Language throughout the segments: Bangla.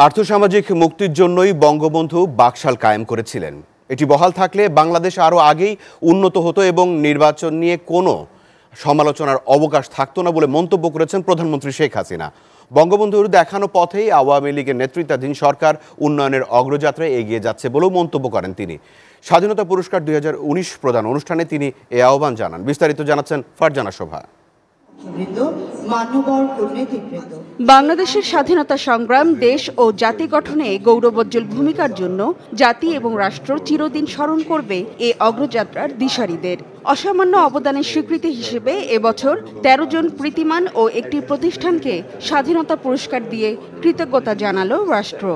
আর্থসামাজিক মুক্তির জন্যই বঙ্গবন্ধু বাকশাল কায়েম করেছিলেন। এটি বহাল থাকলে বাংলাদেশ আরও আগেই উন্নত হতো এবং নির্বাচন নিয়ে কোনো সমালোচনার অবকাশ থাকতো না বলে মন্তব্য করেছেন প্রধানমন্ত্রী শেখ হাসিনা। বঙ্গবন্ধুর দেখানো পথেই আওয়ামী লীগের নেতৃত্বাধীন সরকার উন্নয়নের অগ্রযাত্রায় এগিয়ে যাচ্ছে বলেও মন্তব্য করেন তিনি। স্বাধীনতা পুরস্কার 2019 প্রদান অনুষ্ঠানে তিনি এ আহ্বান জানান। বিস্তারিত জানাচ্ছেন ফারজানা শোভা। বাংলাদেশের স্বাধীনতা সংগ্রাম, দেশ ও জাতি গঠনে গৌরবোজ্জ্বল ভূমিকার জন্য জাতি এবং রাষ্ট্র চিরদিন স্মরণ করবে এ অগ্রযাত্রার দিশারীদের। অসামান্য অবদানের স্বীকৃতি হিসেবে এবছর 13 জন প্রীতিমান ও একটি প্রতিষ্ঠানকে স্বাধীনতা পুরস্কার দিয়ে কৃতজ্ঞতা জানালো রাষ্ট্র।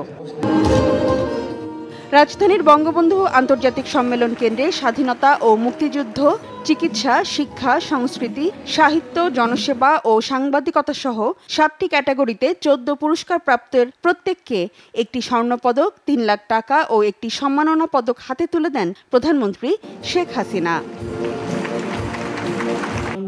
রাজধানীর বঙ্গবন্ধু আন্তর্জাতিক সম্মেলন কেন্দ্রে স্বাধীনতা ও মুক্তিযুদ্ধ, চিকিৎসা, শিক্ষা, সংস্কৃতি, সাহিত্য, জনসেবা ও সাংবাদিকতা সহ 7টি ক্যাটাগরিতে 14 পুরস্কার প্রাপ্তের প্রত্যেককে একটি স্বর্ণপদক, 3 লাখ টাকা ও একটি সম্মাননা পদক হাতে তুলে দেন প্রধানমন্ত্রী শেখ হাসিনা।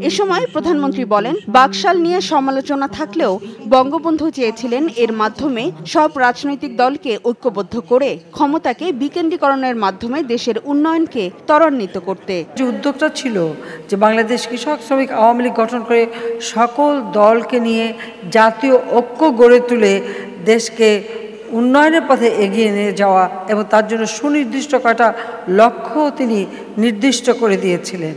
এ সময় প্রধানমন্ত্রী বলেন, বাকশাল নিয়ে সমালোচনা থাকলেও বঙ্গবন্ধু চেয়েছিলেন এর মাধ্যমে সব রাজনৈতিক দলকে ঐক্যবদ্ধ করে ক্ষমতাকে বিকেন্দ্রীকরণের মাধ্যমে দেশের উন্নয়নকে ত্বরান্বিত করতে। যে উদ্যোগটা ছিল যে বাংলাদেশ কৃষক শ্রমিক আওয়ামী লীগ গঠন করে সকল দলকে নিয়ে জাতীয় ঐক্য গড়ে তুলে দেশকে উন্নয়নের পথে এগিয়ে নিয়ে যাওয়া এবং তার জন্য সুনির্দিষ্ট কয়েকটা লক্ষ্য তিনি নির্দিষ্ট করে দিয়েছিলেন।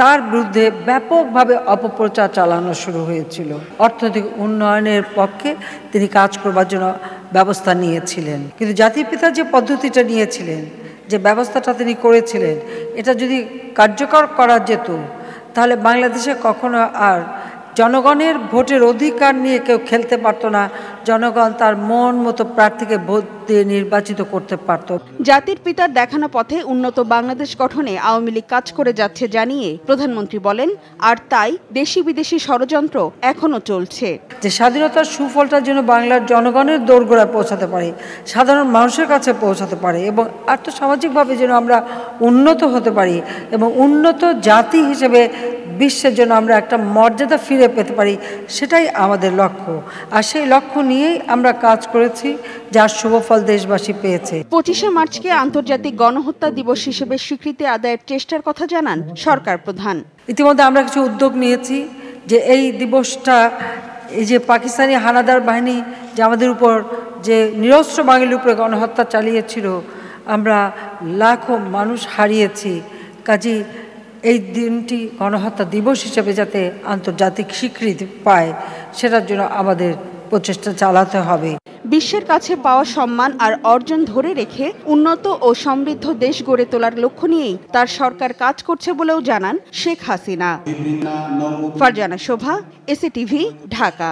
তার বিরুদ্ধে ব্যাপকভাবে অপপ্রচার চালানো শুরু হয়েছিল। অর্থনৈতিক উন্নয়নের পক্ষে তিনি কাজ করবার জন্য ব্যবস্থা নিয়েছিলেন, কিন্তু জাতির পিতা যে পদ্ধতিটা নিয়েছিলেন, যে ব্যবস্থাটা তিনি করেছিলেন, এটা যদি কার্যকর করা যেত তাহলে বাংলাদেশে কখনো আর জনগণের ভোটের অধিকার নিয়ে কেউ খেলতে পারতো না। জনগণ তার মন মতো প্রার্থীকে ভোট দিয়ে নির্বাচিত করতে পারত। জাতির পিতার দেখানো পথে উন্নত বাংলাদেশ গঠনে আওয়ামী লীগ কাজ করে যাচ্ছে জানিয়ে প্রধানমন্ত্রী বলেন, আর তাই দেশি বিদেশি ষড়যন্ত্র এখনো চলছে। যে স্বাধীনতার সুফলটা যেন বাংলার জনগণের দোরগোড়ায় পৌঁছাতে পারে, সাধারণ মানুষের কাছে পৌঁছাতে পারে এবং আর্থসামাজিকভাবে যেন আমরা উন্নত হতে পারি এবং উন্নত জাতি হিসেবে বিশ্বের জন্য আমরা একটা মর্যাদা ফিরে পেতে পারি, সেটাই আমাদের লক্ষ্য। আর সেই লক্ষ্য নিয়েই আমরা কাজ করেছি, যার শুভফল দেশবাসী পেয়েছে। 25শে মার্চকে আন্তর্জাতিক গণহত্যা দিবস হিসেবে স্বীকৃতি আদায়ের চেষ্টার কথা জানান সরকার প্রধান। ইতিমধ্যে আমরা কিছু উদ্যোগ নিয়েছি যে এই দিবসটা, এই যে পাকিস্তানি হানাদার বাহিনী যে আমাদের উপর যে নিরস্ত্র বাঙালির উপরে গণহত্যা চালিয়েছিল, আমরা লাখো মানুষ হারিয়েছি। কাজী এই দিনটি গণহত্যা দিবস হিসেবে যাতে আন্তর্জাতিক স্বীকৃতি পায়, সেটার জন্য আমাদের প্রচেষ্টা চালাতে হবে। বিশ্বের কাছে পাওয়া সম্মান আর অর্জন ধরে রেখে উন্নত ও সমৃদ্ধ দেশ গড়ে তোলার লক্ষ্য নিয়েই তার সরকার কাজ করছে বলেও জানান শেখ হাসিনা। ফারজানা শোভা, এসএটিভি, ঢাকা।